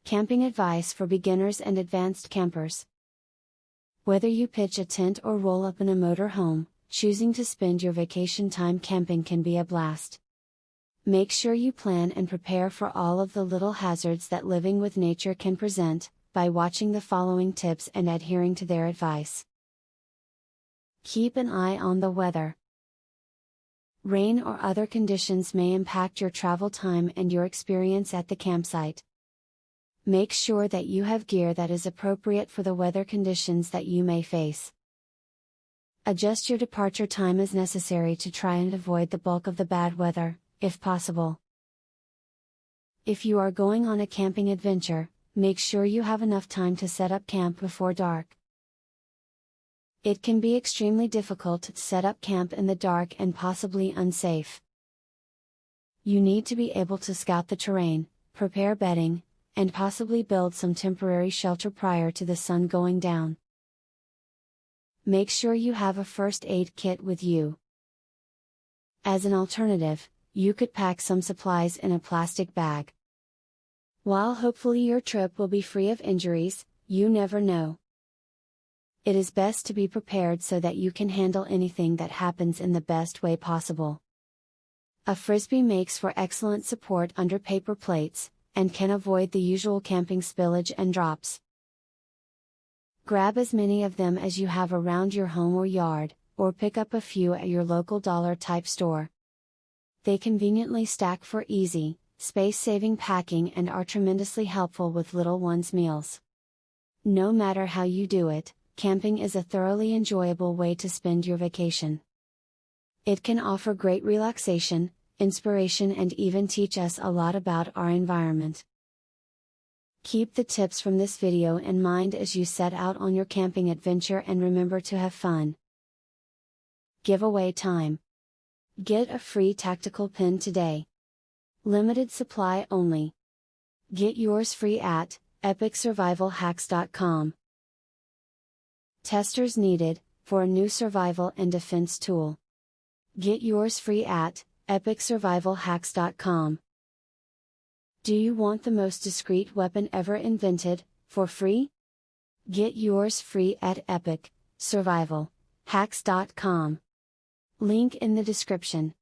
Camping advice for beginners and advanced campers. Whether you pitch a tent or roll up in a motor home, choosing to spend your vacation time camping can be a blast. Make sure you plan and prepare for all of the little hazards that living with nature can present, by watching the following tips and adhering to their advice. Keep an eye on the weather. Rain or other conditions may impact your travel time and your experience at the campsite. Make sure that you have gear that is appropriate for the weather conditions that you may face. Adjust your departure time as necessary to try and avoid the bulk of the bad weather, if possible. If you are going on a camping adventure, make sure you have enough time to set up camp before dark. It can be extremely difficult to set up camp in the dark and possibly unsafe. You need to be able to scout the terrain, prepare bedding, and possibly build some temporary shelter prior to the sun going down. Make sure you have a first aid kit with you. As an alternative, you could pack some supplies in a plastic bag. While hopefully your trip will be free of injuries, you never know. It is best to be prepared so that you can handle anything that happens in the best way possible. A frisbee makes for excellent support under paper plates, and can avoid the usual camping spillage and drops. Grab as many of them as you have around your home or yard, or pick up a few at your local dollar-type store. They conveniently stack for easy, space-saving packing and are tremendously helpful with little ones' meals. No matter how you do it, camping is a thoroughly enjoyable way to spend your vacation. It can offer great relaxation, inspiration and even teach us a lot about our environment. Keep the tips from this video in mind as you set out on your camping adventure and remember to have fun. Giveaway time. Get a free tactical pin today. Limited supply only. Get yours free at epicsurvivalhacks.com. Testers needed, for a new survival and defense tool. Get yours free at epicsurvivalhacks.com. Do you want the most discreet weapon ever invented, for free? Get yours free at epicsurvivalhacks.com. Link in the description.